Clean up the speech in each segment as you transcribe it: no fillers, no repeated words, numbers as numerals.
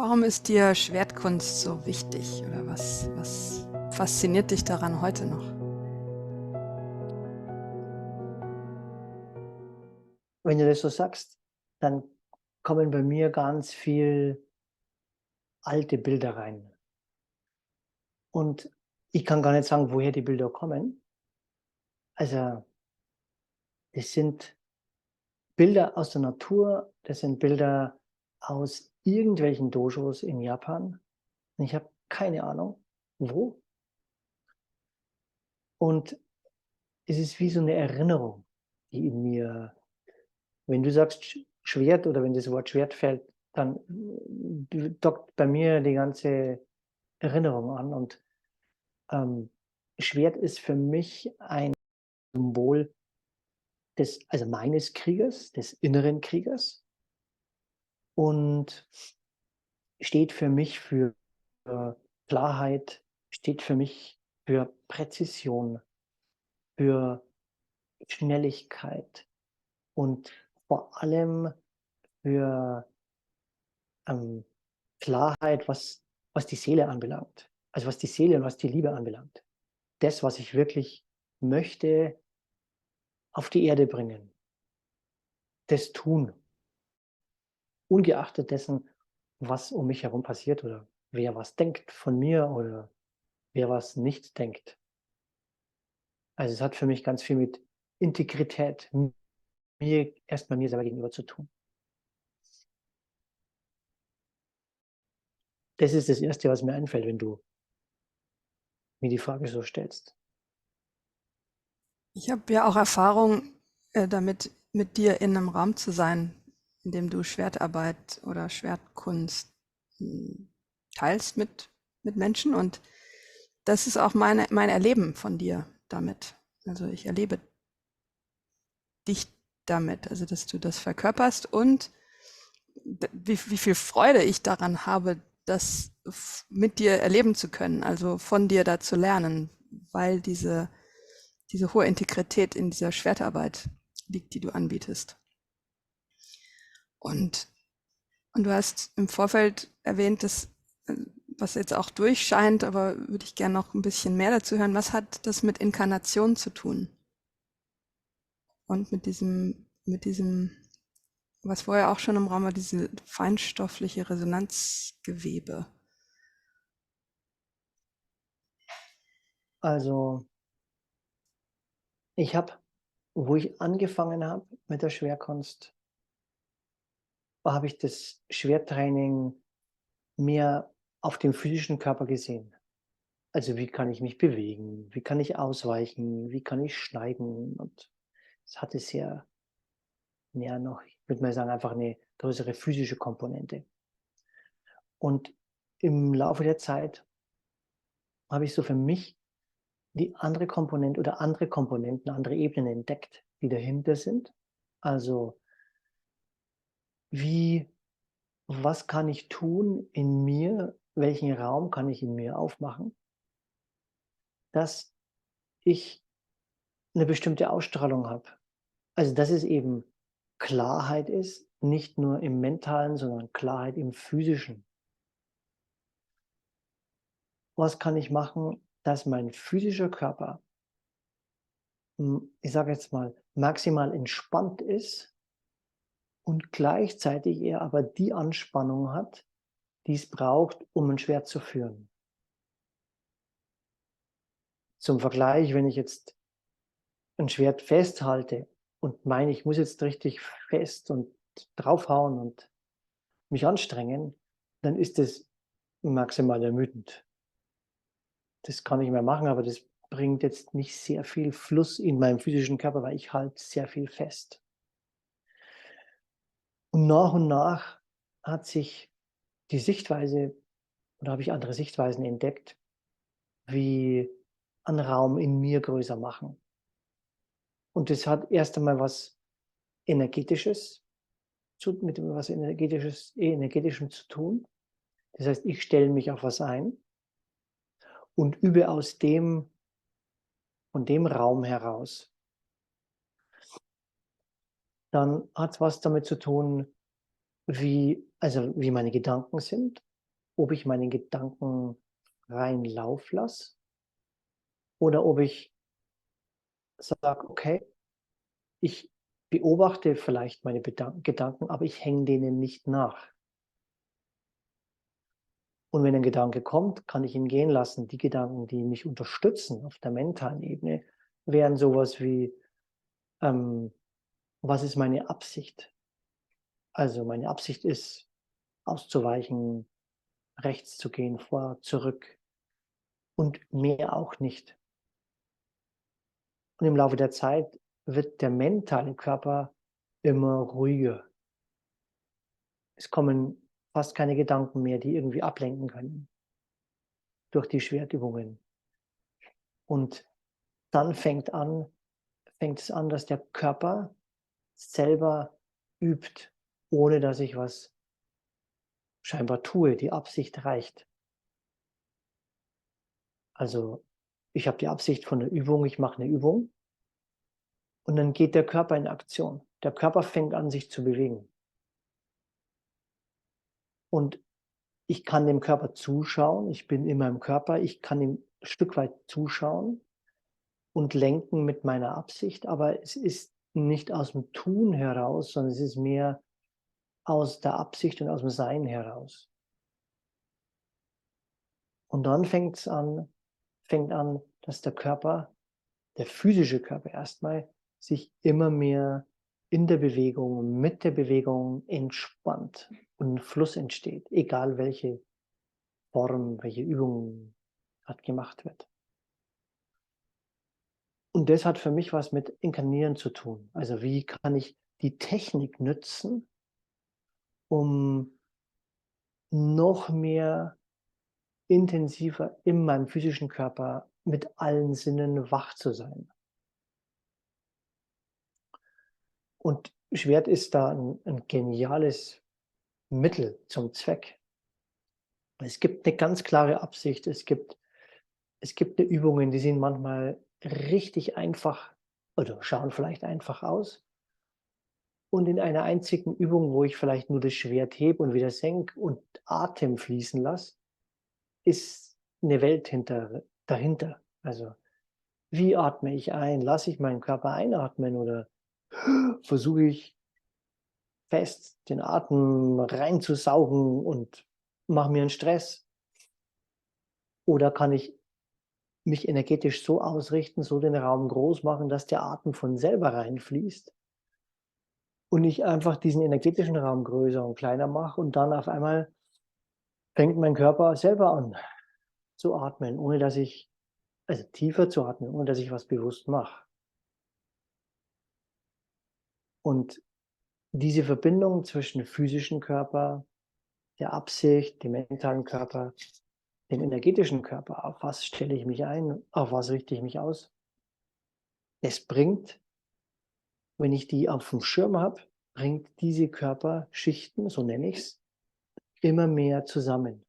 Warum ist dir Schwertkunst so wichtig? Oder was fasziniert dich daran heute noch? Wenn du das so sagst, dann kommen bei mir ganz viel alte Bilder rein. Und ich kann gar nicht sagen, woher die Bilder kommen. Also, das sind Bilder aus der Natur, das sind Bilder aus irgendwelchen Dojos in Japan. Und ich habe keine Ahnung, wo. Und es ist wie so eine Erinnerung, die in mir, wenn du sagst Schwert oder wenn das Wort Schwert fällt, dann dockt bei mir die ganze Erinnerung an. Und Ähm, Schwert ist für mich ein Symbol meines Krieges, des inneren Krieges und steht für mich für Klarheit, steht für mich für Präzision, für Schnelligkeit und vor allem für, ähm, Klarheit, was die Seele anbelangt. Also, was die Seele und was die Liebe anbelangt. Das, was ich wirklich möchte, auf die Erde bringen, das tun. Ungeachtet dessen, was um mich herum passiert oder wer was denkt von mir oder wer was nicht denkt. Also, es hat für mich ganz viel mit Integrität mir selber gegenüber zu tun. Das ist das Erste, was mir einfällt, wenn du mir die Frage so stellst. Ich habe ja auch Erfahrung damit, mit dir in einem Raum zu sein, in dem du Schwertarbeit oder Schwertkunst teilst mit Menschen. Und das ist auch mein Erleben von dir damit. Also ich erlebe dich damit, also dass du das verkörperst und wie viel Freude ich daran habe, das mit dir erleben zu können, also von dir da zu lernen, weil diese hohe Integrität in dieser Schwertarbeit liegt, die du anbietest. Und, und du hast im Vorfeld erwähnt, dass, was jetzt auch durchscheint, aber würde ich gerne noch ein bisschen mehr dazu hören, was hat das mit Inkarnation zu tun? Und mit diesem, was vorher auch schon im Raum war, diese feinstoffliche Resonanzgewebe. Also, ich habe, wo ich angefangen habe mit der Schwertkunst, habe ich das Schwerttraining mehr auf dem physischen Körper gesehen. Also, wie kann ich mich bewegen? Wie kann ich ausweichen? Wie kann ich schneiden? Und es hatte sehr, ja, noch, ich würde mal sagen, einfach eine größere physische Komponente. Und im Laufe der Zeit habe ich so für mich die andere Komponente oder andere Komponenten, andere Ebenen entdeckt, die dahinter sind. Also, wie was kann ich tun in mir? Welchen Raum kann ich in mir aufmachen, dass ich eine bestimmte Ausstrahlung habe? Also, dass es eben Klarheit ist, nicht nur im Mentalen, sondern Klarheit im Physischen. Was kann ich machen, dass mein physischer Körper, ich sage jetzt mal, maximal entspannt ist und gleichzeitig er aber die Anspannung hat, die es braucht, um ein Schwert zu führen. Zum Vergleich, wenn ich jetzt ein Schwert festhalte und meine, ich muss jetzt richtig fest und draufhauen und mich anstrengen, dann ist es maximal ermüdend. Das kann ich mehr machen, aber das bringt jetzt nicht sehr viel Fluss in meinem physischen Körper, weil ich halte sehr viel fest. Und nach hat sich die Sichtweise oder habe ich andere Sichtweisen entdeckt, wie einen Raum in mir größer machen. Und das hat erst einmal was Energetisches Energetischem zu tun. Das heißt, ich stelle mich auf was ein und übe von dem Raum heraus. Dann hat es was damit zu tun, wie meine Gedanken sind. ob ich meinen Gedanken freien Lauf lasse oder ob ich sage: „Okay, ich beobachte vielleicht meine Gedanken, aber ich hänge denen nicht nach.“ Und wenn ein Gedanke kommt, kann ich ihn gehen lassen. Die Gedanken, die mich unterstützen auf der mentalen Ebene, wären sowas wie, ähm: „Was ist meine Absicht?“ Also, meine Absicht ist, auszuweichen, rechts zu gehen, vor, zurück und mehr auch nicht. Und im Laufe der Zeit wird der mentale Körper immer ruhiger. Es kommen fast keine Gedanken mehr, die irgendwie ablenken können durch die Schwertübungen. Und dann fängt es an, dass der Körper selber übt, ohne dass ich was scheinbar tue. Die Absicht reicht. Also, ich habe die Absicht von der Übung, ich mache eine Übung und dann geht der Körper in Aktion. Der Körper fängt an, sich zu bewegen. Und ich kann dem Körper zuschauen. Ich bin in meinem Körper. Ich kann ihm 'n Stück weit zuschauen und lenken mit meiner Absicht, aber es ist nicht aus dem Tun heraus, sondern es ist mehr aus der Absicht und aus dem Sein heraus. Und dann fängt an, dass der physische Körper erstmal sich immer mehr in der Bewegung, mit der Bewegung entspannt und 'n Fluss entsteht, egal welche Form, welche Übung grad gemacht wird. Und das hat für mich was mit Inkarnieren zu tun. Also, wie kann ich die Technik nützen, um noch mehr intensiver in meinem physischen Körper mit allen Sinnen wach zu sein. Und Schwert ist da 'n geniales Mittel zum Zweck. Es gibt 'ne ganz klare Absicht. Es gibt 'ne Übungen, die sind manchmal richtig einfach oder schauen vielleicht einfach aus. Und in einer einzigen Übung, wo ich vielleicht nur das Schwert hebe und wieder senke und Atem fließen lasse, ist 'ne Welt dahinter. Also, wie atme ich ein? Lasse ich meinen Körper einatmen oder versuche ich fest den Atem reinzusaugen und mache mir 'n Stress? Oder kann ich mich energetisch so ausrichten, so den Raum groß machen, dass der Atem von selber reinfließt und ich einfach diesen energetischen Raum größer und kleiner mache und dann auf einmal fängt mein Körper selber an zu atmen, ohne dass ich also tiefer zu atmen, ohne dass ich was bewusst mache. Und diese Verbindung zwischen physischen Körper, der Absicht, dem mentalen Körper, dem energetischen Körper, auf was stelle ich mich ein, auf was richte ich mich aus? Es bringt, wenn ich die aufm Schirm habe, bringt diese Körperschichten, so nenne ich's, immer mehr zusammen.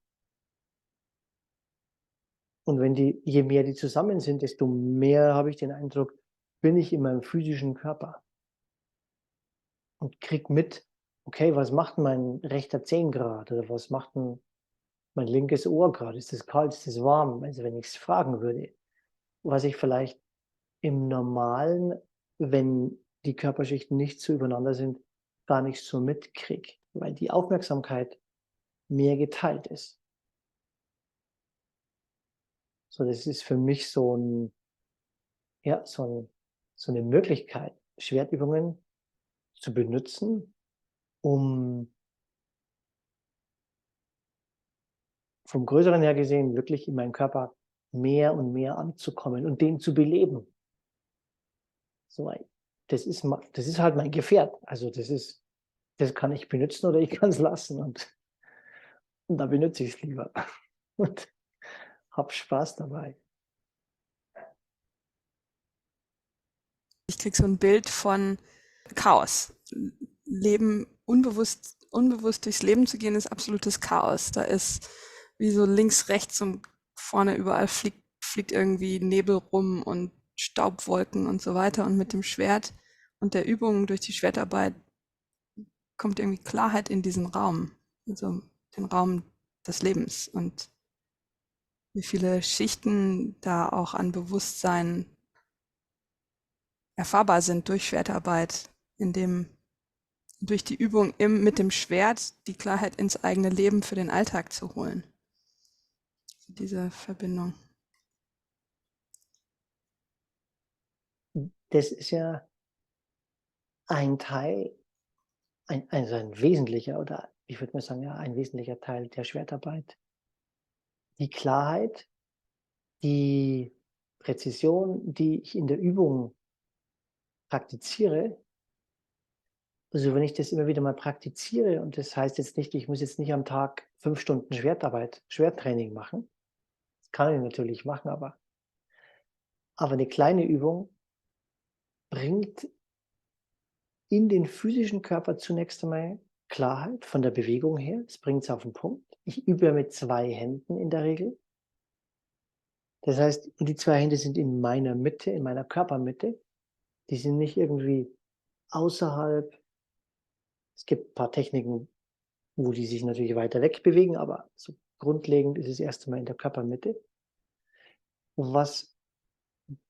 Und wenn die je mehr die zusammen sind, desto mehr habe ich den Eindruck, bin ich in meinem physischen Körper und kriege mit: „Okay, was macht 'n mein rechter Zeh grad oder was macht 'n mein linkes Ohr grad? Ist das kalt, ist das warm?“ Also, wenn ich's fragen würde, was ich vielleicht im Normalen, wenn die Körperschichten nicht so übereinander sind, gar nicht so mitkriege, weil die Aufmerksamkeit mehr geteilt ist. So, das ist für mich so 'n ja, so 'ne Möglichkeit, Schwertübungen zu benutzen, um vom Größeren her gesehen wirklich in meinen Körper mehr und mehr anzukommen und den zu beleben. So ein das ist halt mein Gefährt. Also, das kann ich benutzen oder ich kann's lassen und da benutze ich's lieber und habe Spaß dabei. Ich kriege so ein Bild von Chaos. Leben, unbewusst durchs Leben zu gehen, ist absolutes Chaos. Da ist wie so links, rechts und vorne überall fliegt irgendwie Nebel rum und Staubwolken und so weiter. Und mit dem Schwert und der Übung durch die Schwertarbeit kommt irgendwie Klarheit in diesen Raum. Also den Raum des Lebens und wie viele Schichten da auch an Bewusstsein erfahrbar sind durch Schwertarbeit, indem durch die Übung mit dem Schwert die Klarheit ins eigene Leben für den Alltag zu holen. Diese Verbindung. Das ist ja ein Teil, also ein wesentlicher, oder ich würde mal sagen, ja, ein wesentlicher Teil der Schwertarbeit. Die Klarheit, die Präzision, die ich in der Übung praktiziere. Also wenn ich das immer wieder mal praktiziere, und das heißt jetzt nicht, ich muss jetzt nicht am Tag 5 Stunden Schwerttraining machen. Das kann ich natürlich machen, aber eine kleine Übung bringt in den physischen Körper zunächst einmal Klarheit von der Bewegung her. Es bringt es auf den Punkt. Ich übe ja mit 2 Händen in der Regel. Das heißt, und die 2 Hände sind in meiner Mitte, in meiner Körpermitte. Die sind nicht irgendwie außerhalb. Es gibt ein paar Techniken, wo die sich natürlich weiter weg bewegen, aber so grundlegend ist es erst einmal in der Körpermitte. Was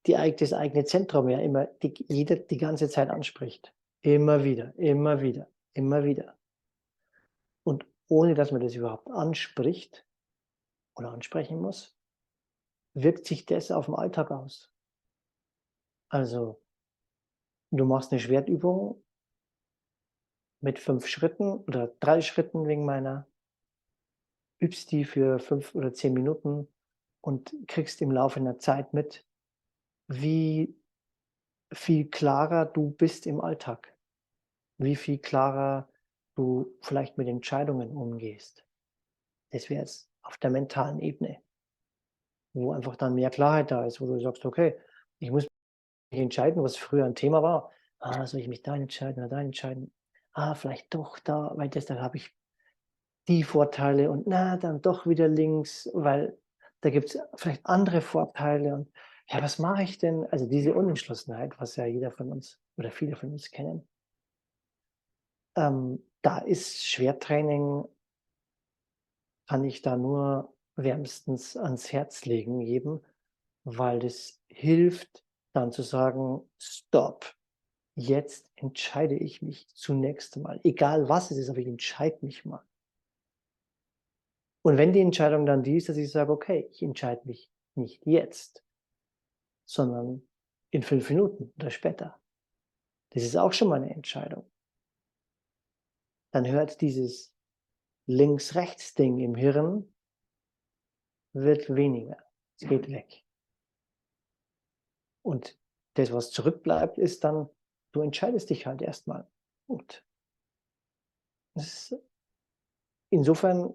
das eigene Zentrum ja immer die ganze Zeit anspricht. Immer wieder, immer wieder, immer wieder. Und ohne dass man das überhaupt anspricht oder ansprechen muss, wirkt sich das auf den Alltag aus. Also, du machst eine Schwertübung mit 5 Schritten oder 3 Schritten wegen meiner, übst die für 5 oder 10 Minuten und kriegst im Laufe einer Zeit mit, wie viel klarer du bist im Alltag, wie viel klarer du vielleicht mit Entscheidungen umgehst. Das wäre jetzt auf der mentalen Ebene, wo einfach dann mehr Klarheit da ist, wo du sagst: „Okay, ich muss mich entscheiden", was früher ein Thema war. Soll ich mich da entscheiden oder da entscheiden? Vielleicht doch da, weil das dann habe ich die Vorteile, und dann doch wieder links, weil da gibt's vielleicht andere Vorteile, und ja, was mache ich denn? Also, diese Unentschlossenheit, was ja jeder von uns oder viele von uns kennen. Da ist Schwerttraining, kann ich da nur wärmstens ans Herz legen jedem, weil das hilft, dann zu sagen: „Stopp, jetzt entscheide ich mich zunächst mal. Egal was es ist, aber ich entscheide mich mal." Und wenn die Entscheidung dann die ist, dass ich sage: „Okay, ich entscheide mich nicht jetzt, sondern in 5 Minuten oder später." Das ist auch schon mal 'ne Entscheidung. Dann hört dieses Links-Rechts-Ding im Hirn wird weniger. Es geht weg. Und das, was zurückbleibt, ist dann, du entscheidest dich halt erst mal. Gut. Das ist insofern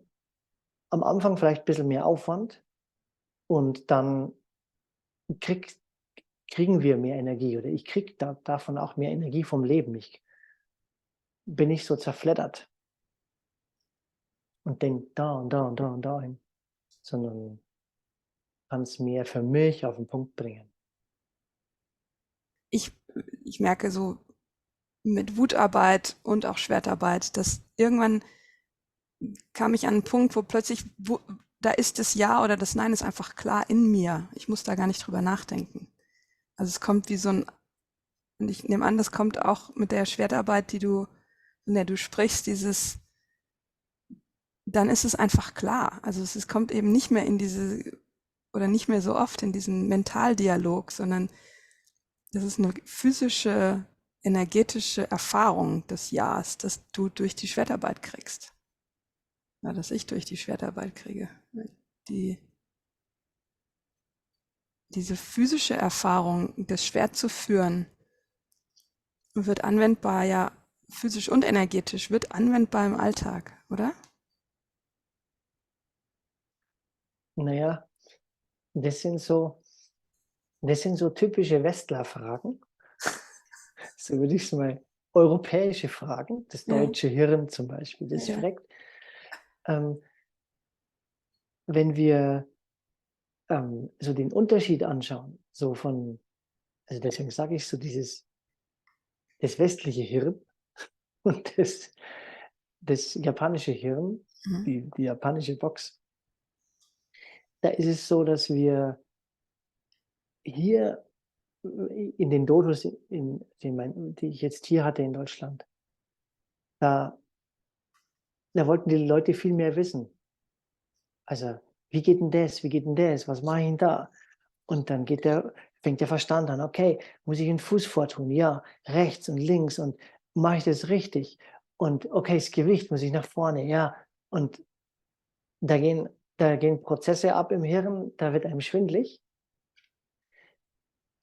am Anfang vielleicht bisschen mehr Aufwand, und dann krieg kriegen wir mehr Energie, oder ich kriege davon auch mehr Energie vom Leben. Ich bin nicht so zerfleddert und denke da und da und da und dahin, sondern kann es mehr für mich auf den Punkt bringen. Ich, ich merke so mit Wutarbeit und auch Schwertarbeit, dass irgendwann kam ich an einen Punkt, wo plötzlich, da ist das Ja oder das Nein ist einfach klar in mir. Ich muss da gar nicht drüber nachdenken. Also es kommt wie so ein, und ich nehme an, das kommt auch mit der Schwertarbeit, von der du sprichst, dann ist es einfach klar. Also es kommt eben nicht mehr in oder nicht mehr so oft in diesen Mentaldialog, sondern das ist eine physische, energetische Erfahrung des Ja's, das du durch die Schwertarbeit kriegst. Ja, dass ich durch die Schwertarbeit kriege. Die, diese physische Erfahrung, das Schwert zu führen, wird anwendbar, ja, physisch und energetisch, wird anwendbar im Alltag, oder? Na ja, das sind so typische Westlerfragen. So würde ich's mal, europäische Fragen. Das Ja, deutsche Hirn zum Beispiel, das ja. fragt, ähm, wenn wir, so den Unterschied anschauen, so von, also deswegen sage ich so, das westliche Hirn und das japanische Hirn. Mhm. die japanische Box. Da ist es so, dass wir hier in den Dodos, die ich jetzt hier hatte in Deutschland, da da wollten die Leute viel mehr wissen. Also: „Wie geht 'n das? Wie geht 'n das? Was mache ich 'n da?“ Und dann fängt der Verstand an: „Okay, muss ich 'n Fuß vortun? Ja, rechts und links und mache ich das richtig? Und okay, das Gewicht, muss ich nach vorne? Ja.“ Und da gehen da gehen Prozesse ab im Hirn, da wird einem schwindelig.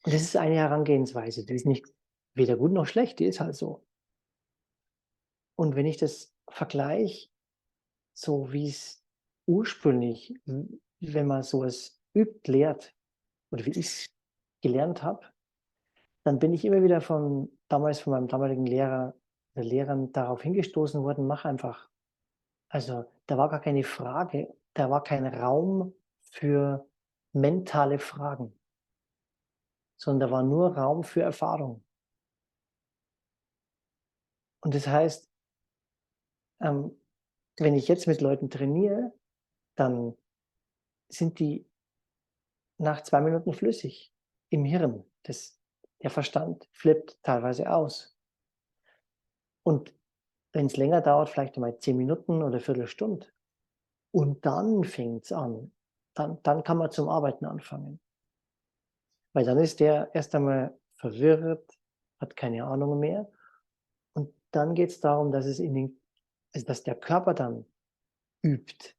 Und das ist eine Herangehensweise, die ist nicht weder gut noch schlecht, die ist halt so. Und wenn ich das vergleiche, so wie's ursprünglich, wenn man so was übt, lehrt oder wie ich's gelernt habe, dann bin ich immer wieder von meinem damaligen Lehrer oder Lehrern darauf hingestoßen worden: „Mach einfach.“ Also, da war gar keine Frage, da war kein Raum für mentale Fragen, sondern da war nur Raum für Erfahrung. Und das heißt, ähm, wenn ich jetzt mit Leuten trainiere, dann sind die nach 2 Minuten flüssig im Hirn. Der Verstand flippt teilweise aus. Und wenn es länger dauert, vielleicht einmal 10 Minuten oder Viertelstunde. Und dann fängt's an. Dann kann man zum Arbeiten anfangen. Weil dann ist der erst einmal verwirrt, hat keine Ahnung mehr. Und dann geht's darum, dass der Körper dann übt.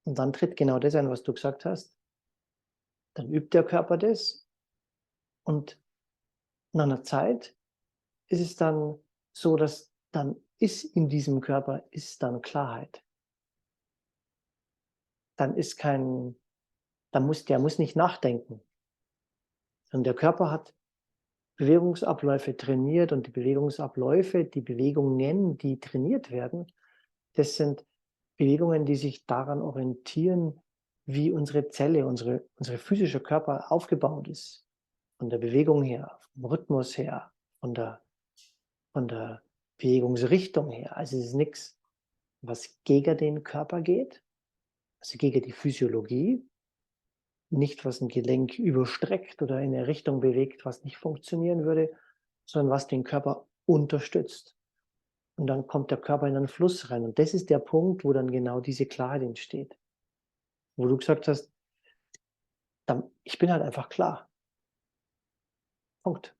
Und dann tritt genau das ein, was du gesagt hast. Dann übt der Körper das und nach einer Zeit ist es dann so, dass dann in diesem Körper ist dann Klarheit. Dann ist kein der muss nicht nachdenken, sondern der Körper hat Bewegungsabläufe trainiert und die Bewegungen, die trainiert werden, das sind Bewegungen, die sich daran orientieren, wie unsere Zelle, unsere physische Körper aufgebaut ist. Von der Bewegung her, vom Rhythmus her, von der von der Bewegungsrichtung her. Also, es ist nichts, was gegen den Körper geht, also gegen die Physiologie, nicht, was ein Gelenk überstreckt oder in 'ne Richtung bewegt, was nicht funktionieren würde, sondern was den Körper unterstützt. Und dann kommt der Körper in einen Fluss rein. Und das ist der Punkt, wo dann genau diese Klarheit entsteht. Wo du gesagt hast: „Dann ich bin halt einfach klar. Punkt.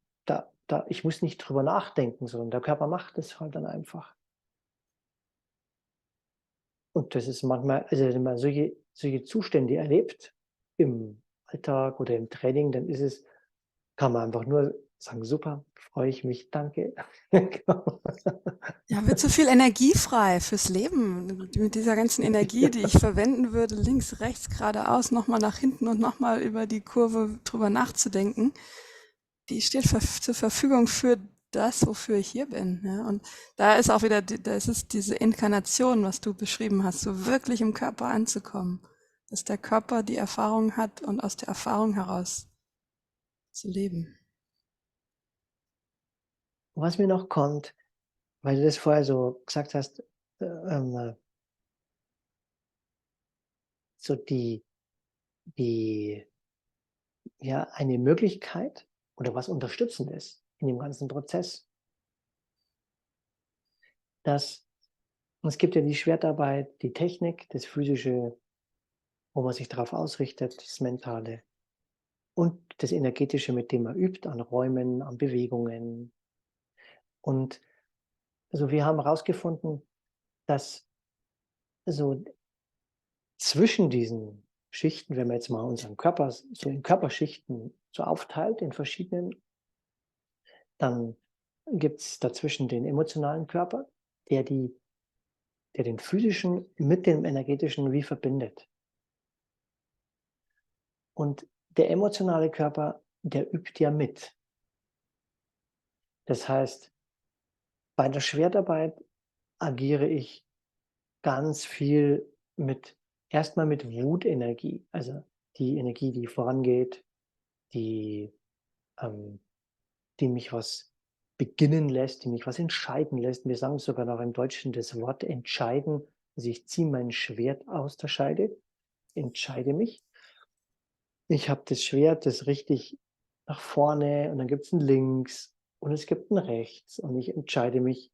Ich muss nicht drüber nachdenken, sondern der Körper macht es halt dann einfach.“ Und das ist manchmal, also, wenn man solche Zustände erlebt im Alltag oder im Training, dann kann man einfach nur sagen: „Super, freue ich mich, danke.“ Genau. Ja, wird so viel Energie frei fürs Leben. Mit dieser ganzen Energie, die ich verwenden würde, links, rechts, geradeaus, noch mal nach hinten und noch mal über die Kurve drüber nachzudenken, die steht zur Verfügung für das, wofür ich hier bin. Ja? Und da ist auch wieder, da ist es diese Inkarnation, was du beschrieben hast, so wirklich im Körper anzukommen. Dass der Körper die Erfahrung hat und aus der Erfahrung heraus zu leben. Was mir noch kommt, weil du das vorher so gesagt hast, so die ja, eine Möglichkeit oder was Unterstützendes in dem ganzen Prozess, dass es gibt ja die Schwertarbeit, die Technik, das Physische, wo man sich darauf ausrichtet, das Mentale und das Energetische, mit dem man übt, an Räumen, an Bewegungen. Und also wir haben herausgefunden, dass so zwischen diesen Schichten, wenn man jetzt mal unseren Körper so in Körperschichten so aufteilt in verschiedenen, dann gibt es dazwischen den emotionalen Körper, der die der den physischen mit dem energetischen wie verbindet. Und der emotionale Körper, der übt ja mit. Das heißt, bei der Schwertarbeit agiere ich ganz viel mit Wutenergie, also die Energie, die vorangeht, die ähm, die mich was beginnen lässt, die mich was entscheiden lässt. Wir sagen sogar noch im Deutschen das Wort entscheiden Also ich ziehe mein Schwert aus der Scheide, entscheide mich. Ich habe das Schwert, das richtig nach vorne und dann gibt es ein links und es gibt ein rechts und ich entscheide mich,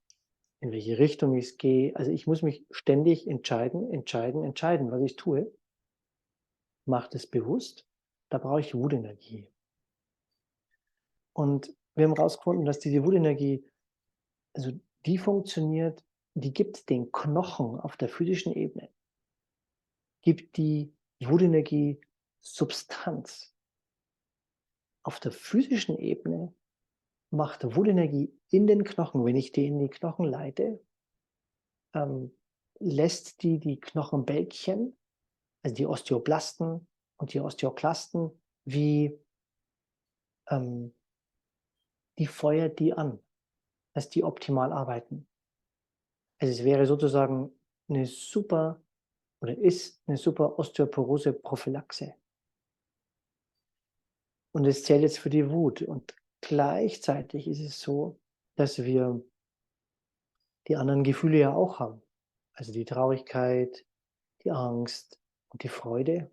in welche Richtung ich gehe. Also, ich muss mich ständig entscheiden, entscheiden, entscheiden, was ich tue. Mache das bewusst, da brauche ich Wutenergie. Und wir haben herausgefunden, dass diese Wutenergie, also die funktioniert, die gibt den Knochen auf der physischen Ebene, gibt die Wutenergie Substanz. Auf der physischen Ebene macht Wutenergie in den Knochen, wenn ich die in die Knochen leite, ähm, lässt die Knochenbälkchen, also die Osteoblasten und die Osteoklasten, wie ähm, die feuert die an, dass die optimal arbeiten. Also, es wäre sozusagen eine super oder ist eine super Osteoporose-Prophylaxe. Und es zählt jetzt für die Wut. Und gleichzeitig ist es so, dass wir die anderen Gefühle ja auch haben. Also, die Traurigkeit, die Angst und die Freude.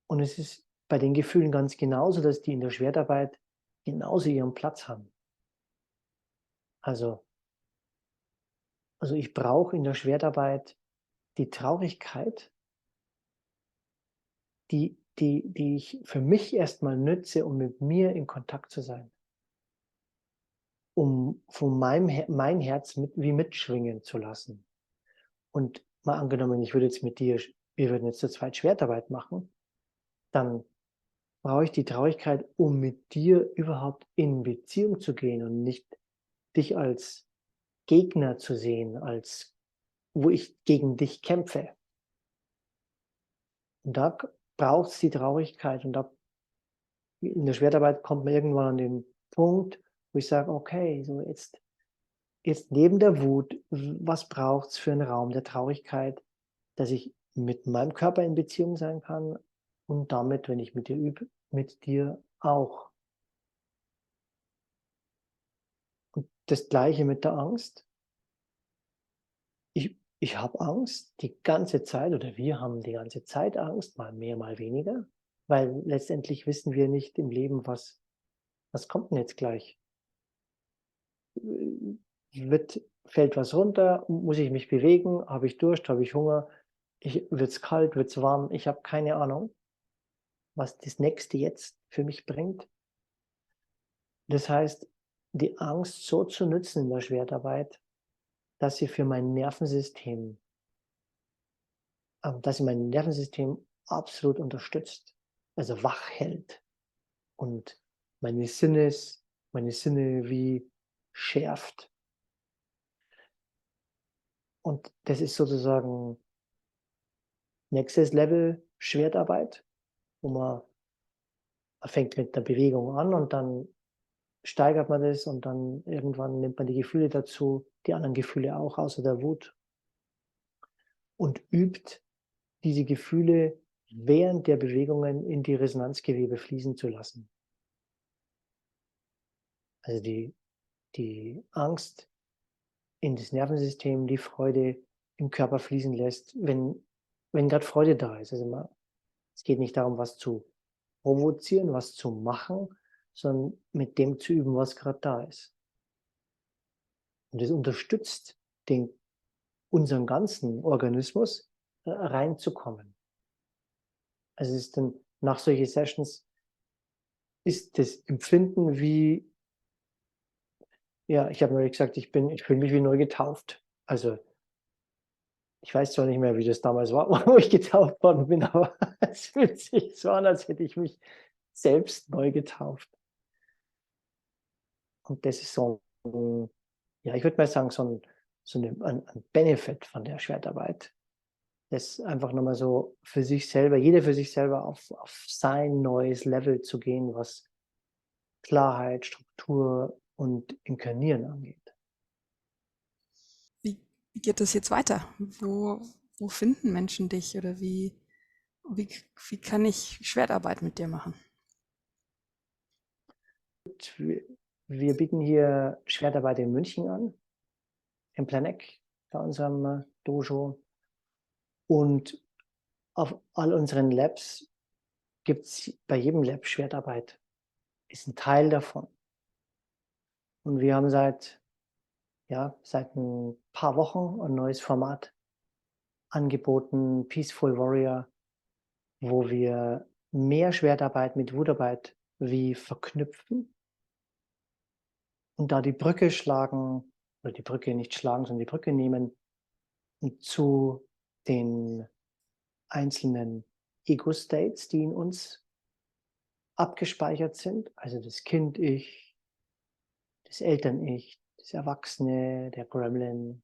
Und es ist bei den Gefühlen ganz genauso, dass die in der Schwertarbeit genauso ihren Platz haben. Also ich brauche in der Schwertarbeit die Traurigkeit, die ich für mich erstmal nütze, um mit mir in Kontakt zu sein, um von mein Herz mitschwingen zu lassen. Und mal angenommen, ich würde jetzt mit dir wir würden jetzt zu zweit Schwertarbeit machen, dann brauche ich die Traurigkeit, um mit dir überhaupt in Beziehung zu gehen und nicht dich als Gegner zu sehen, als wo ich gegen dich kämpfe. Und da braucht es die Traurigkeit und da in der Schwertarbeit kommt man irgendwann an den Punkt, wo ich sage: „Okay, so jetzt neben der Wut, was braucht es für einen Raum der Traurigkeit, dass ich mit meinem Körper in Beziehung sein kann und damit, wenn ich mit dir übe, mit dir auch.“ Und das Gleiche mit der Angst. Ich habe Angst die ganze Zeit oder wir haben die ganze Zeit Angst, mal mehr, mal weniger, weil letztendlich wissen wir nicht im Leben, was kommt denn jetzt gleich? Fällt was runter? Muss ich mich bewegen? Habe ich Durst? Habe ich Hunger? Wird's kalt? Wird's warm? Ich habe keine Ahnung, was das Nächste jetzt für mich bringt. Das heißt, die Angst so zu nutzen in der Schwertarbeit, dass sie für mein Nervensystem dass sie mein Nervensystem absolut unterstützt, also wach hält und meine Sinne wie schärft. Und das ist sozusagen nächstes Level Schwertarbeit, wo man fängt mit der Bewegung an und dann steigert man das und dann irgendwann nimmt man die Gefühle dazu, die anderen Gefühle auch außer der Wut und übt diese Gefühle während der Bewegungen in die Resonanzgewebe fließen zu lassen. Also die Angst in das Nervensystem, die Freude im Körper fließen lässt, wenn grad Freude da ist. Also, es geht nicht darum, was zu provozieren, was zu machen, sondern mit dem zu üben, was grad da ist. Und das unterstützt den unseren ganzen Organismus, reinzukommen. Also, es ist dann nach solchen Sessions ist das Empfinden wie ja, ich habe neulich gesagt, ich fühle mich wie neu getauft. Also, ich weiß zwar nicht mehr, wie das damals war, wo ich getauft worden bin, aber es fühlt sich so an, als hätte ich mich selbst neu getauft. Und das ist so 'n ja, ich würde mal sagen, so 'n Benefit von der Schwertarbeit, das einfach noch mal so für sich selber jeder für sich selber auf sein neues Level zu gehen, was Klarheit, Struktur und Inkarnieren angeht. Wie, wie geht das jetzt weiter? Wo finden Menschen dich oder wie, wie kann ich Schwertarbeit mit dir machen? Und wir bieten hier Schwertarbeit in München an, im Pleneck bei unserem Dojo. Und auf all unseren Labs gibt es bei jedem Lab Schwertarbeit, ist ein Teil davon. Und wir haben seit ein paar Wochen ein neues Format angeboten, Peaceful Warrior, wo wir mehr Schwertarbeit mit Wutarbeit wie verknüpfen und da die Brücke schlagen oder die Brücke nicht schlagen, sondern die Brücke nehmen zu den einzelnen Ego-States, die in uns abgespeichert sind, also das Kind-Ich, das Eltern-Ich, das Erwachsene, der Gremlin.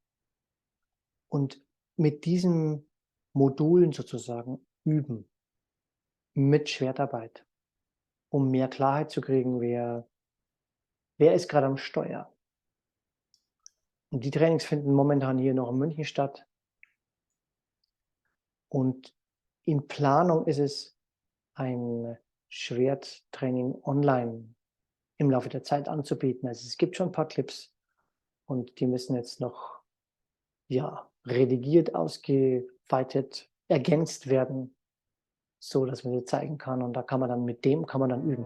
Und mit diesen Modulen sozusagen üben, mit Schwertarbeit, um mehr Klarheit zu kriegen, wer ist gerade am Steuer. Und die Trainings finden momentan hier noch in München statt. Und in Planung ist es, ein Schwerttraining online im Laufe der Zeit anzubieten. Also es gibt schon ein paar Clips und die müssen jetzt noch, redigiert, ausgeweitet, ergänzt werden, so dass man sie zeigen kann. Und da kann man dann üben.